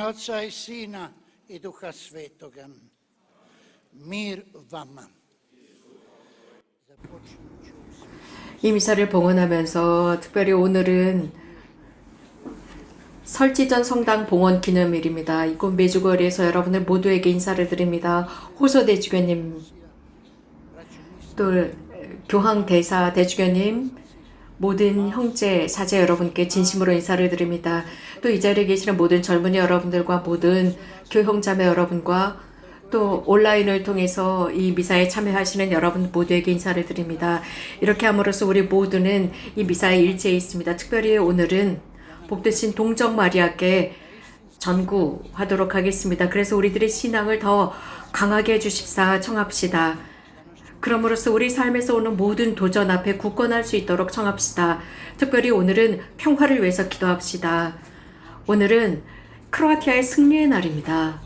Otca i Syna i Ducha Svätoga. Mír vám. 이 미사를 봉헌하면서 특별히 오늘은 설지전 성당 봉헌 기념일입니다. 이곳 메주거리에서 여러분들 모두에게 인사를 드립니다. 호소 대주교님, 또 교황 대사 대주교님, 모든 형제, 사제 여러분께 진심으로 인사를 드립니다. 또 이 자리에 계시는 모든 젊은이 여러분들과 모든 교형자매 여러분과 또 온라인을 통해서 이 미사에 참여하시는 여러분 모두에게 인사를 드립니다. 이렇게 함으로써 우리 모두는 이 미사에 일제해 있습니다. 특별히 오늘은 복되신 동정 마리아께 전구하도록 하겠습니다. 그래서 우리들의 신앙을 더 강하게 해주십사 청합시다. 그럼으로써 우리 삶에서 오는 모든 도전 앞에 굳건할 수 있도록 청합시다. 특별히 오늘은 평화를 위해서 기도합시다. 오늘은 크로아티아의 승리의 날입니다.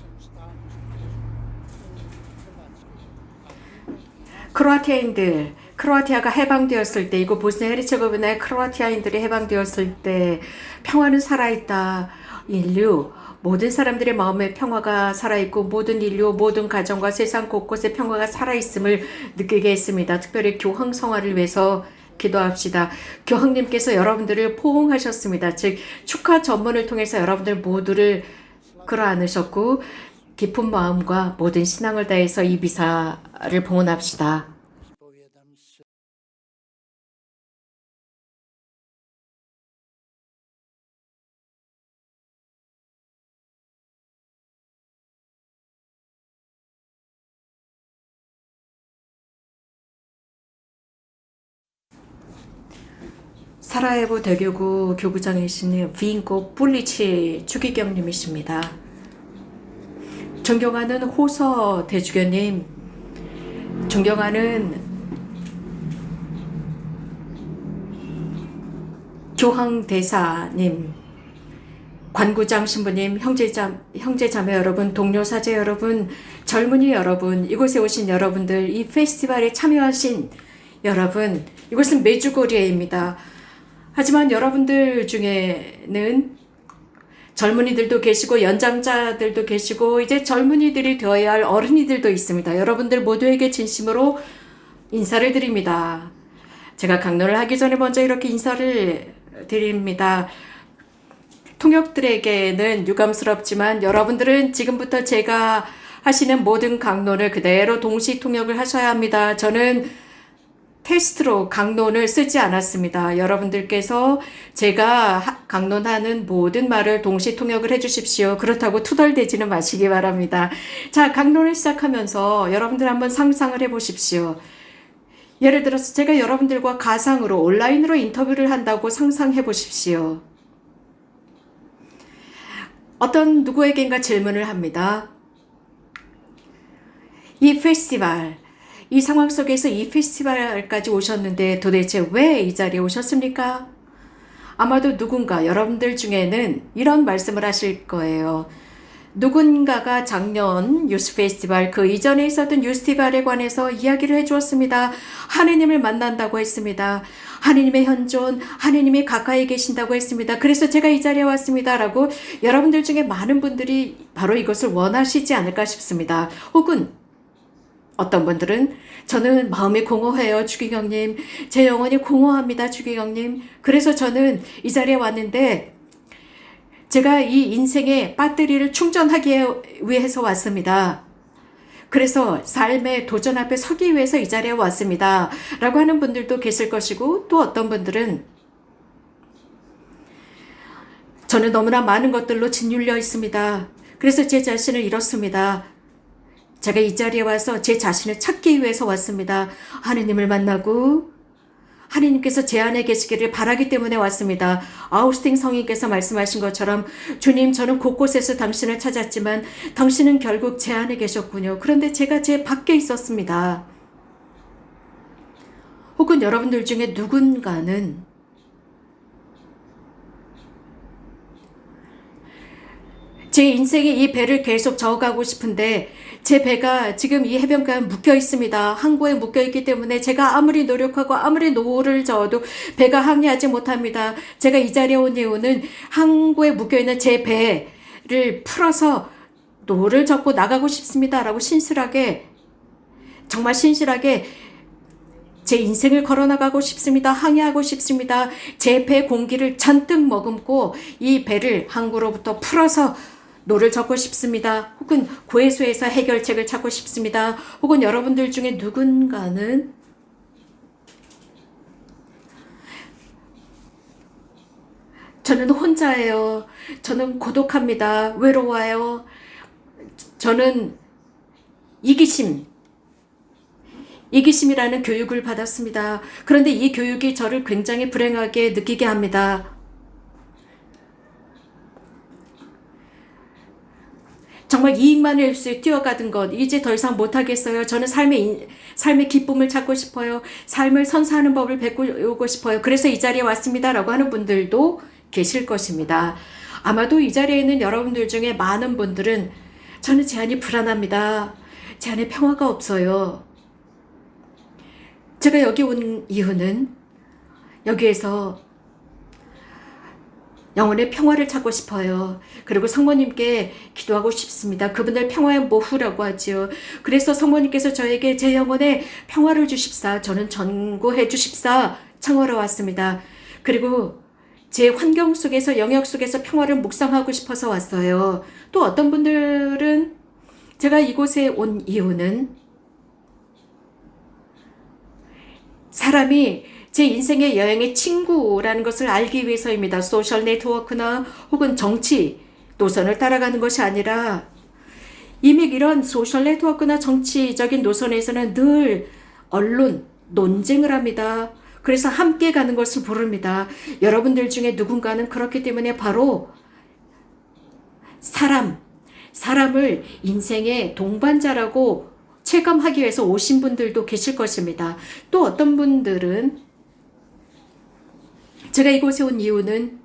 크로아티아가 해방되었을 때, 이곳 보스니아 헤르체고비나의 크로아티아인들이 해방되었을 때 평화는 살아있다. 인류 모든 사람들의 마음에 평화가 살아있고 모든 인류 모든 가정과 세상 곳곳에 평화가 살아있음을 느끼게 했습니다. 특별히 교황 성화를 위해서 기도합시다. 교황님께서 여러분들을 포옹하셨습니다. 즉 축하 전문을 통해서 여러분들 모두를 끌어안으셨고 깊은 마음과 모든 신앙을 다해서 이 미사를 봉헌합시다. 사라예보 대교구 교구장이신 빈코 뿔리치 추기경님이십니다. 존경하는 호서 대주교님, 존경하는 교황 대사님, 관구장 신부님, 형제자매 여러분, 동료 사제 여러분, 젊은이 여러분, 이곳에 오신 여러분들, 이 페스티벌에 참여하신 여러분, 이곳은 메주고리에입니다. 하지만 여러분들 중에는 젊은이들도 계시고 연장자들도 계시고 이제 젊은이들이 되어야 할 어른이들도 있습니다. 여러분들 모두에게 진심으로 인사를 드립니다. 제가 강론을 하기 전에 먼저 이렇게 인사를 드립니다. 통역들에게는 유감스럽지만 여러분들은 지금부터 제가 하시는 모든 강론을 그대로 동시 통역을 하셔야 합니다. 저는 테스트로 강론을 쓰지 않았습니다. 여러분들께서 제가 강론하는 모든 말을 동시 통역을 해주십시오. 그렇다고 투덜대지는 마시기 바랍니다. 자, 강론을 시작하면서 여러분들 한번 상상을 해보십시오. 예를 들어서 제가 여러분들과 가상으로 온라인으로 인터뷰를 한다고 상상해 보십시오. 어떤 누구에겐가 질문을 합니다. 이 페스티벌, 이 상황 속에서 이 페스티벌까지 오셨는데 도대체 왜 이 자리에 오셨습니까? 아마도 누군가 여러분들 중에는 이런 말씀을 하실 거예요. 누군가가 작년 유스 페스티벌 그 이전에 있었던 유스 페스티벌에 관해서 이야기를 해주었습니다. 하느님을 만난다고 했습니다. 하느님의 현존, 하느님이 가까이 계신다고 했습니다. 그래서 제가 이 자리에 왔습니다. 라고 여러분들 중에 많은 분들이 바로 이것을 원하시지 않을까 싶습니다. 혹은 어떤 분들은 저는 마음이 공허해요, 주기경님. 제 영혼이 공허합니다, 주기경님. 그래서 저는 이 자리에 왔는데 제가 이 인생의 배터리를 충전하기 위해서 왔습니다. 그래서 삶의 도전 앞에 서기 위해서 이 자리에 왔습니다. 라고 하는 분들도 계실 것이고 또 어떤 분들은 저는 너무나 많은 것들로 짓눌려 있습니다. 그래서 제 자신을 잃었습니다. 제가 이 자리에 와서 제 자신을 찾기 위해서 왔습니다. 하느님을 만나고 하느님께서 제 안에 계시기를 바라기 때문에 왔습니다. 아우스팅 성인께서 말씀하신 것처럼 주님, 저는 곳곳에서 당신을 찾았지만 당신은 결국 제 안에 계셨군요. 그런데 제가 제 밖에 있었습니다. 혹은 여러분들 중에 누군가는 제 인생의 이 배를 계속 저어가고 싶은데 제 배가 지금 이 해변가에 묶여 있습니다. 항구에 묶여 있기 때문에 제가 아무리 노력하고 아무리 노를 저어도 배가 항해하지 못합니다. 제가 이 자리에 온 이유는 항구에 묶여 있는 제 배 풀어서 노를 젓고 나가고 싶습니다. 라고 신실하게, 정말 신실하게 제 인생을 걸어나가고 싶습니다. 항해하고 싶습니다. 제 배 공기를 잔뜩 머금고 이 배를 항구로부터 풀어서 노를 젓고 싶습니다. 혹은 고해수에서 해결책을 찾고 싶습니다. 혹은 여러분들 중에 누군가는 저는 혼자예요. 저는 고독합니다. 외로워요. 저는 이기심이라는 교육을 받았습니다. 그런데 이 교육이 저를 굉장히 불행하게 느끼게 합니다. 정말 이익만을 위해서 뛰어가던 것, 이제 더 이상 못하겠어요. 저는 삶의 기쁨을 찾고 싶어요. 삶을 선사하는 법을 배우고 싶어요. 그래서 이 자리에 왔습니다. 라고 하는 분들도 계실 것입니다. 아마도 이 자리에 있는 여러분들 중에 많은 분들은 저는 제 안이 불안합니다. 제 안에 평화가 없어요. 제가 여기 온 이유는 여기에서 영혼의 평화를 찾고 싶어요. 그리고 성모님께 기도하고 싶습니다. 그분들 평화의 모후라고 하지요. 그래서 성모님께서 저에게 제 영혼에 평화를 주십사, 저는 전고해 주십사 청하러 왔습니다. 그리고 제 환경 속에서, 영역 속에서 평화를 묵상하고 싶어서 왔어요. 또 어떤 분들은 제가 이곳에 온 이유는 사람이 제 인생의 여행의 친구라는 것을 알기 위해서입니다. 소셜 네트워크나 혹은 정치 노선을 따라가는 것이 아니라 이미 이런 소셜 네트워크나 정치적인 노선에서는 늘 언론, 논쟁을 합니다. 그래서 함께 가는 것을 부릅니다. 여러분들 중에 누군가는 그렇기 때문에 바로 사람을 인생의 동반자라고 체감하기 위해서 오신 분들도 계실 것입니다. 또 어떤 분들은 제가 이곳에 온 이유는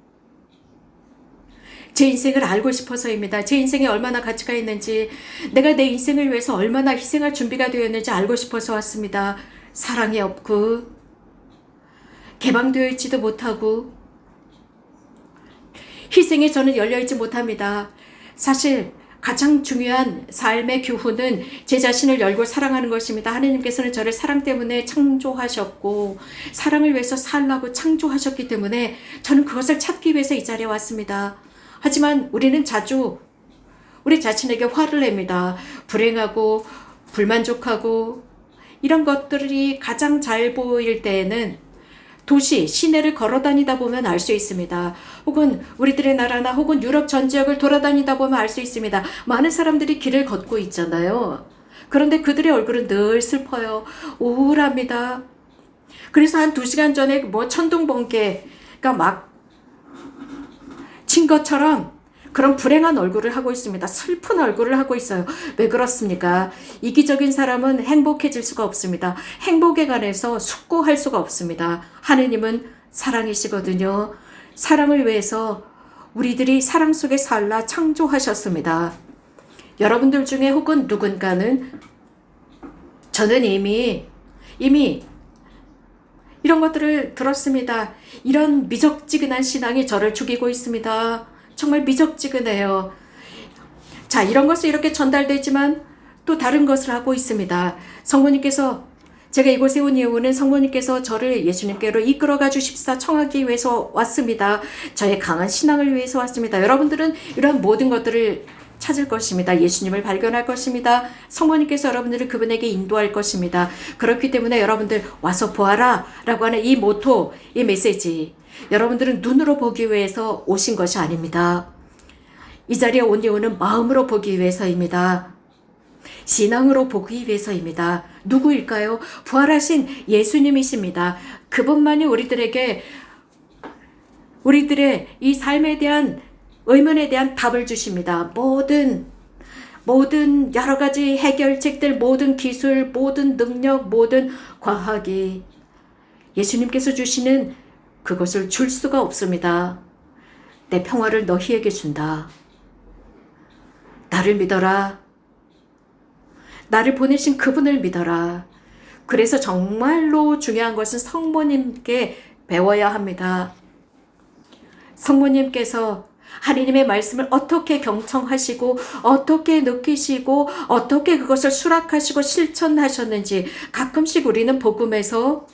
제 인생을 알고 싶어서입니다. 제 인생에 얼마나 가치가 있는지, 내가 내 인생을 위해서 얼마나 희생할 준비가 되었는지 알고 싶어서 왔습니다. 사랑이 없고 개방되어 있지도 못하고 희생에 저는 열려있지 못합니다. 사실 가장 중요한 삶의 교훈은 제 자신을 열고 사랑하는 것입니다. 하나님께서는 저를 사랑 때문에 창조하셨고 사랑을 위해서 살라고 창조하셨기 때문에 저는 그것을 찾기 위해서 이 자리에 왔습니다. 하지만 우리는 자주 우리 자신에게 화를 냅니다. 불행하고 불만족하고 이런 것들이 가장 잘 보일 때에는 도시, 시내를 걸어다니다 보면 알 수 있습니다. 혹은 우리들의 나라나 혹은 유럽 전 지역을 돌아다니다 보면 알 수 있습니다. 많은 사람들이 길을 걷고 있잖아요. 그런데 그들의 얼굴은 늘 슬퍼요. 우울합니다. 그래서 한 2시간 전에 천둥 번개가 막 친 것처럼 그런 불행한 얼굴을 하고 있습니다. 슬픈 얼굴을 하고 있어요. 왜 그렇습니까? 이기적인 사람은 행복해질 수가 없습니다. 행복에 관해서 숙고할 수가 없습니다. 하느님은 사랑이시거든요. 사랑을 위해서 우리들이 사랑 속에 살라 창조하셨습니다. 여러분들 중에 혹은 누군가는 저는 이미 이런 것들을 들었습니다. 이런 미적지근한 신앙이 저를 죽이고 있습니다. 정말 미적지근해요. 자, 이런 것이 이렇게 전달되지만 또 다른 것을 하고 있습니다. 성모님께서 제가 이곳에 온 이유는 성모님께서 저를 예수님께로 이끌어가 주십사 청하기 위해서 왔습니다. 저의 강한 신앙을 위해서 왔습니다. 여러분들은 이러한 모든 것들을 찾을 것입니다. 예수님을 발견할 것입니다. 성모님께서 여러분들을 그분에게 인도할 것입니다. 그렇기 때문에 여러분들 와서 보아라 라고 하는 이 모토, 이 메시지, 여러분들은 눈으로 보기 위해서 오신 것이 아닙니다. 이 자리에 온 이유는 마음으로 보기 위해서입니다. 신앙으로 보기 위해서입니다. 누구일까요? 부활하신 예수님이십니다. 그분만이 우리들의 이 삶에 대한 의문에 대한 답을 주십니다. 모든 여러 가지 해결책들, 모든 기술, 모든 능력, 모든 과학이 예수님께서 주시는 그것을 줄 수가 없습니다. 내 평화를 너희에게 준다. 나를 믿어라. 나를 보내신 그분을 믿어라. 그래서 정말로 중요한 것은 성모님께 배워야 합니다. 성모님께서 하나님의 말씀을 어떻게 경청하시고 어떻게 느끼시고 어떻게 그것을 수락하시고 실천하셨는지 가끔씩 우리는 복음에서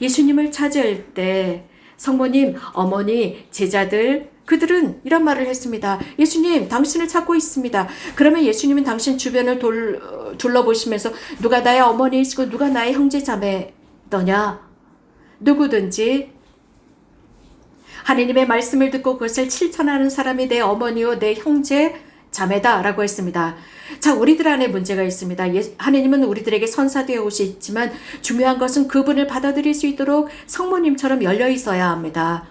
예수님을 찾을 때 성모님, 어머니, 제자들 그들은 이런 말을 했습니다. 예수님, 당신을 찾고 있습니다. 그러면 예수님은 당신 주변을 둘러보시면서 누가 나의 어머니이시고 누가 나의 형제 자매더냐? 누구든지 하나님의 말씀을 듣고 그것을 실천하는 사람이 내 어머니요 내 형제 자매다 라고 했습니다. 자, 우리들 안에 문제가 있습니다. 하나님은 우리들에게 선사되어 오시지만 중요한 것은 그분을 받아들일 수 있도록 성모님처럼 열려 있어야 합니다.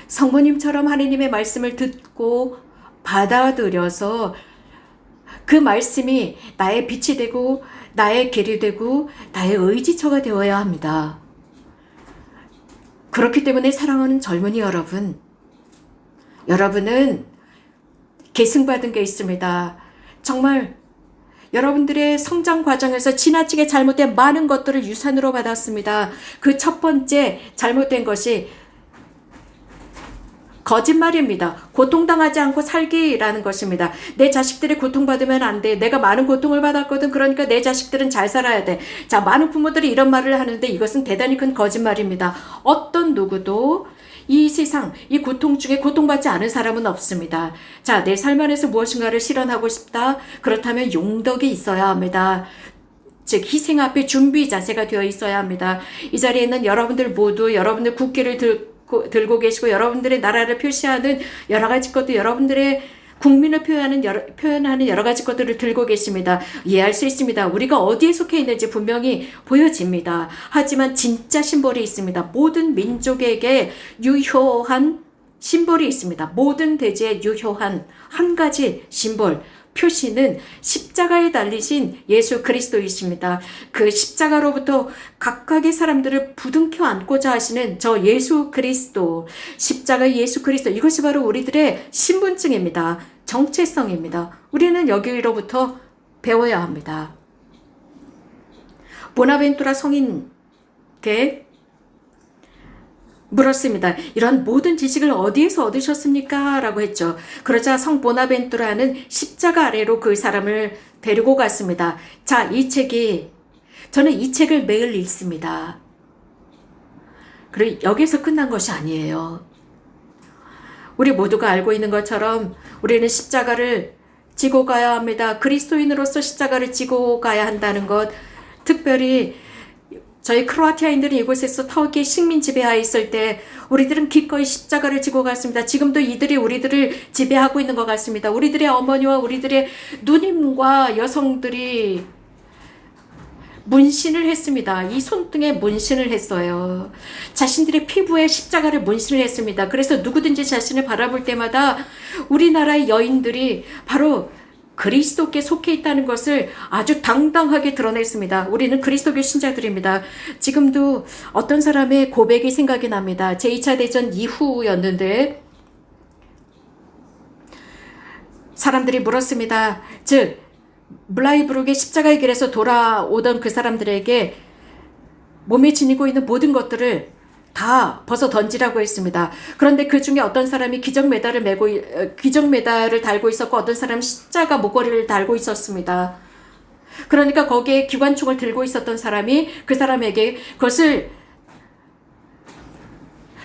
성모님처럼 하나님의 말씀을 듣고 받아들여서 그 말씀이 나의 빛이 되고 나의 길이 되고 나의 의지처가 되어야 합니다. 그렇기 때문에 사랑하는 젊은이 여러분, 여러분은 계승받은 게 있습니다. 정말 여러분들의 성장 과정에서 지나치게 잘못된 많은 것들을 유산으로 받았습니다. 그 첫 번째 잘못된 것이 거짓말입니다. 고통당하지 않고 살기라는 것입니다. 내 자식들이 고통받으면 안 돼. 내가 많은 고통을 받았거든. 그러니까 내 자식들은 잘 살아야 돼. 자, 많은 부모들이 이런 말을 하는데 이것은 대단히 큰 거짓말입니다. 어떤 누구도 이 세상, 이 고통 중에 고통받지 않은 사람은 없습니다. 자, 내 삶 안에서 무엇인가를 실현하고 싶다. 그렇다면 용덕이 있어야 합니다. 즉 희생 앞에 준비 자세가 되어 있어야 합니다. 이 자리에 있는 여러분들 모두 여러분들 국기를 들고 계시고 여러분들의 나라를 표시하는 여러 가지 것들, 여러분들의 국민을 표현하는 여러 가지 것들을 들고 계십니다. 이해할 수 있습니다. 우리가 어디에 속해 있는지 분명히 보여집니다. 하지만 진짜 심볼이 있습니다. 모든 민족에게 유효한 심볼이 있습니다. 모든 대지에 유효한 한 가지 심볼, 표시는 십자가에 달리신 예수 그리스도이십니다. 그 십자가로부터 각각의 사람들을 부둥켜 안고자 하시는 저 예수 그리스도, 십자가의 예수 그리스도, 이것이 바로 우리들의 신분증입니다. 정체성입니다. 우리는 여기로부터 배워야 합니다. 보나벤투라 성인께 물었습니다. 이런 모든 지식을 어디에서 얻으셨습니까? 라고 했죠. 그러자 성 보나벤투라는 십자가 아래로 그 사람을 데리고 갔습니다. 자, 저는 이 책을 매일 읽습니다. 그리고 여기서 끝난 것이 아니에요. 우리 모두가 알고 있는 것처럼 우리는 십자가를 지고 가야 합니다. 그리스도인으로서 십자가를 지고 가야 한다는 것, 특별히 저희 크로아티아인들은 이곳에서 터키 식민 지배하에 있을 때 우리들은 기꺼이 십자가를 지고 갔습니다. 지금도 이들이 우리들을 지배하고 있는 것 같습니다. 우리들의 어머니와 우리들의 누님과 여성들이 문신을 했습니다. 이 손등에 문신을 했어요. 자신들의 피부에 십자가를 문신을 했습니다. 그래서 누구든지 자신을 바라볼 때마다 우리나라의 여인들이 바로 그리스도께 속해 있다는 것을 아주 당당하게 드러냈습니다. 우리는 그리스도교 신자들입니다. 지금도 어떤 사람의 고백이 생각이 납니다. 제2차 대전 이후였는데 사람들이 물었습니다. 즉 블라이브룩의 십자가의 길에서 돌아오던 그 사람들에게 몸에 지니고 있는 모든 것들을 다 벗어 던지라고 했습니다. 그런데 그 중에 어떤 사람이 기적 메달을 달고 있었고 어떤 사람은 십자가 목걸이를 달고 있었습니다. 그러니까 거기에 기관총을 들고 있었던 사람이 그 사람에게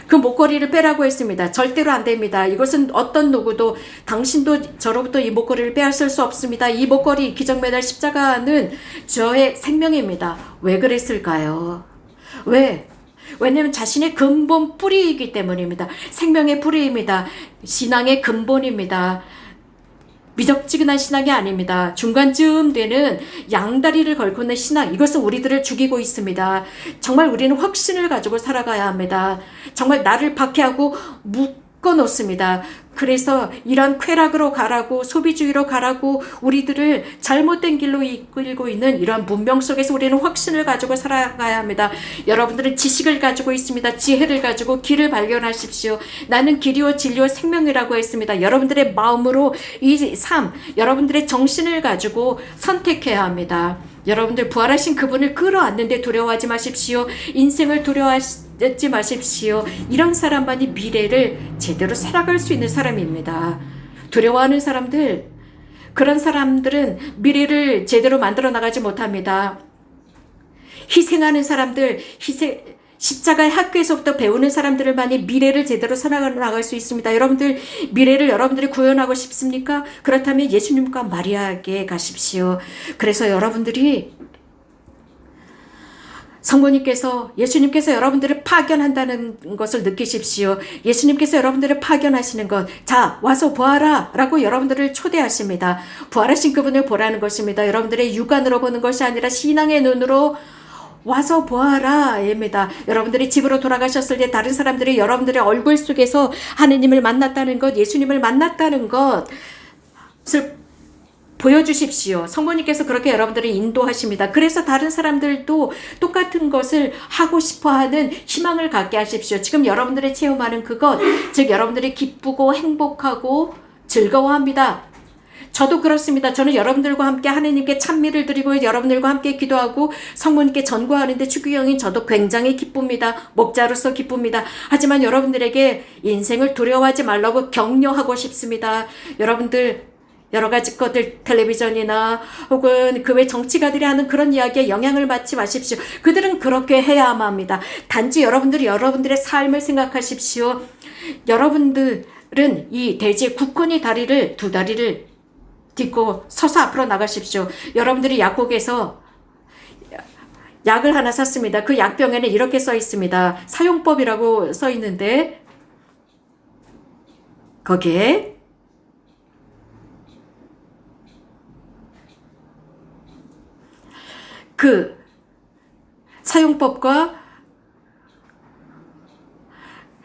그 목걸이를 빼라고 했습니다. 절대로 안 됩니다. 이것은 어떤 누구도 당신도 저로부터 이 목걸이를 빼앗을 수 없습니다. 이 목걸이, 기적 메달, 십자가는 저의 생명입니다. 왜 그랬을까요? 왜냐하면 자신의 근본 뿌리이기 때문입니다. 생명의 뿌리입니다. 신앙의 근본입니다. 미적지근한 신앙이 아닙니다. 중간쯤 되는 양다리를 걸고 있는 신앙, 이것은 우리들을 죽이고 있습니다. 정말 우리는 확신을 가지고 살아가야 합니다. 정말 나를 박해하고 묶어 놓습니다. 그래서 이런 쾌락으로 가라고, 소비주의로 가라고 우리들을 잘못된 길로 이끌고 있는 이러한 문명 속에서 우리는 확신을 가지고 살아가야 합니다. 여러분들은 지식을 가지고 있습니다. 지혜를 가지고 길을 발견하십시오. 나는 길이요 진리요 생명이라고 했습니다. 여러분들의 마음으로 이 삶, 여러분들의 정신을 가지고 선택해야 합니다. 여러분들 부활하신 그분을 끌어안는데 두려워하지 마십시오. 인생을 두려워하지 마십시오. 이런 사람만이 미래를 제대로 살아갈 수 있는 사람입니다. 두려워하는 사람들, 그런 사람들은 미래를 제대로 만들어 나가지 못합니다. 희생하는 사람들, 십자가의 학교에서부터 배우는 사람들만이 미래를 제대로 살아나갈 수 있습니다. 여러분들 미래를 여러분들이 구현하고 싶습니까? 그렇다면 예수님과 마리아에게 가십시오. 그래서 여러분들이 성모님께서 예수님께서 여러분들을 파견한다는 것을 느끼십시오. 예수님께서 여러분들을 파견하시는 것, 자 와서 보아라 라고 여러분들을 초대하십니다. 부활하신 그분을 보라는 것입니다. 여러분들의 육안으로 보는 것이 아니라 신앙의 눈으로 와서 보아라 입니다. 여러분들이 집으로 돌아가셨을 때 다른 사람들이 여러분들의 얼굴 속에서 하느님을 만났다는 것, 예수님을 만났다는 것을 보여주십시오. 성모님께서 그렇게 여러분들을 인도하십니다. 그래서 다른 사람들도 똑같은 것을 하고 싶어하는 희망을 갖게 하십시오. 지금 여러분들이 체험하는 그것, 즉 여러분들이 기쁘고 행복하고 즐거워합니다. 저도 그렇습니다. 저는 여러분들과 함께 하나님께 찬미를 드리고 여러분들과 함께 기도하고 성모님께 전구하는데 추기경인 저도 굉장히 기쁩니다. 목자로서 기쁩니다. 하지만 여러분들에게 인생을 두려워하지 말라고 격려하고 싶습니다. 여러분들 여러 가지 것들 텔레비전이나 혹은 그 외 정치가들이 하는 그런 이야기에 영향을 받지 마십시오. 그들은 그렇게 해야만 합니다. 단지 여러분들이 여러분들의 삶을 생각하십시오. 여러분들은 이 대지의 굳건히 두 다리를 딛고 서서 앞으로 나가십시오. 여러분들이 약국에서 약을 하나 샀습니다. 그 약병에는 이렇게 써 있습니다. 사용법이라고 써 있는데 거기에 그 사용법과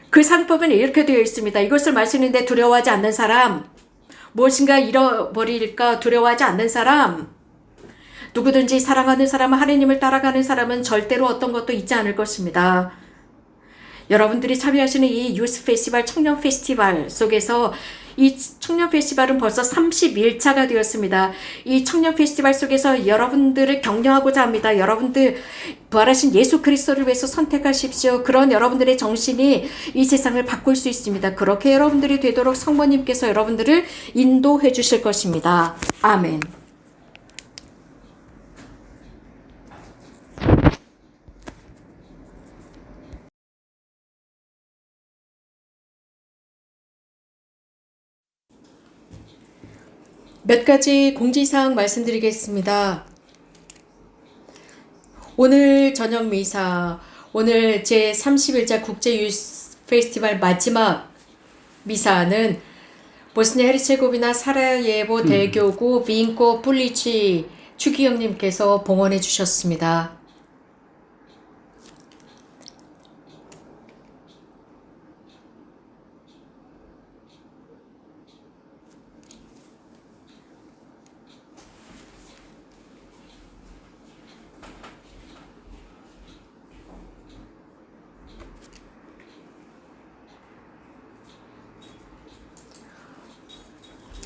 그 상법은 이렇게 되어 있습니다. 이것을 마시는데 두려워하지 않는 사람, 무엇인가 잃어버릴까 두려워하지 않는 사람, 누구든지 사랑하는 사람은 하나님을 따라가는 사람은 절대로 어떤 것도 잊지 않을 것입니다. 여러분들이 참여하시는 이 유스 페스티벌, 청년 페스티벌 속에서 이 청년 페스티벌은 벌써 31차가 되었습니다. 이 청년 페스티벌 속에서 여러분들을 격려하고자 합니다. 여러분들 부활하신 예수 그리스도를 위해서 선택하십시오. 그런 여러분들의 정신이 이 세상을 바꿀 수 있습니다. 그렇게 여러분들이 되도록 성모님께서 여러분들을 인도해 주실 것입니다. 아멘. 몇 가지 공지사항 말씀드리겠습니다. 오늘 저녁 미사, 오늘 제31차 국제 유스 페스티벌 마지막 미사는 보스니아 헤르체고비나 사라예보 대교구 빈코 풀리치 추기경님께서 봉헌해 주셨습니다.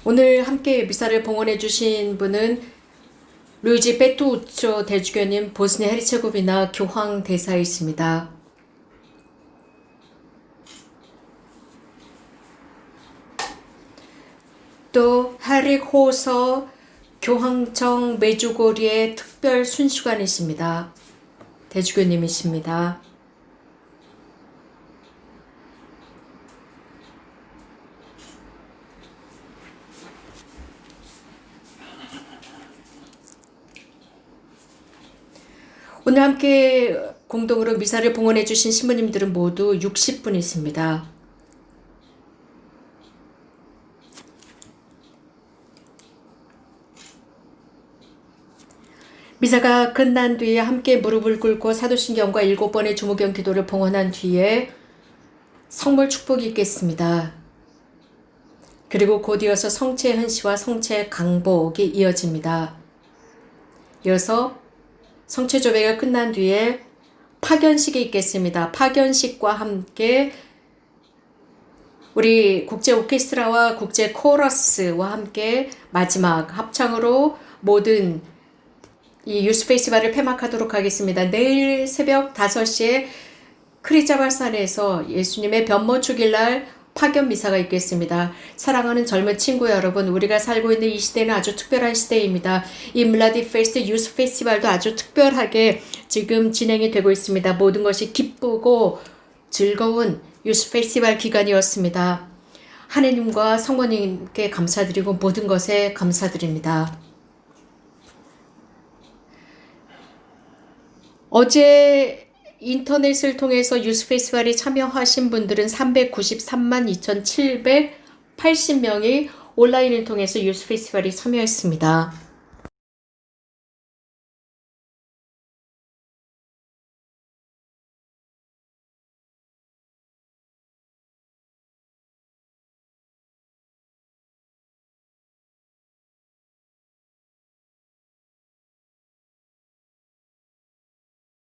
오늘 함께 미사를 봉헌해 주신 분은 루이지 베투우초 대주교님, 보스니아 헤르체고비나 교황 대사이십니다. 또 하릭 호서 교황청 메주고리의 특별 순수관이십니다. 대주교님이십니다. 오늘 함께 공동으로 미사를 봉헌해 주신 신부님들은 모두 60분이십니다. 미사가 끝난 뒤에 함께 무릎을 꿇고 사도신경과 7번의 주무경 기도를 봉헌한 뒤에 성물 축복이 있겠습니다. 그리고 곧 이어서 성체 헌시와 성체 강복이 이어집니다. 이어서 성체 조배가 끝난 뒤에 파견식이 있겠습니다. 파견식과 함께 우리 국제 오케스트라와 국제 코러스와 함께 마지막 합창으로 모든 이 유스 페스티벌을 폐막하도록 하겠습니다. 내일 새벽 5시에 크리자발산에서 예수님의 변모 축일날 파견 미사가 있겠습니다. 사랑하는 젊은 친구 여러분, 우리가 살고 있는 이 시대는 아주 특별한 시대입니다. 이 블라디 페스트 유스 페스티벌도 아주 특별하게 지금 진행이 되고 있습니다. 모든 것이 기쁘고 즐거운 유스 페스티벌 기간이었습니다. 하느님과 성모님께 감사드리고 모든 것에 감사드립니다. 어제 인터넷을 통해서 유스 페스티벌에 참여하신 분들은 393만 2,780명이 온라인을 통해서 유스 페스티벌에 참여했습니다.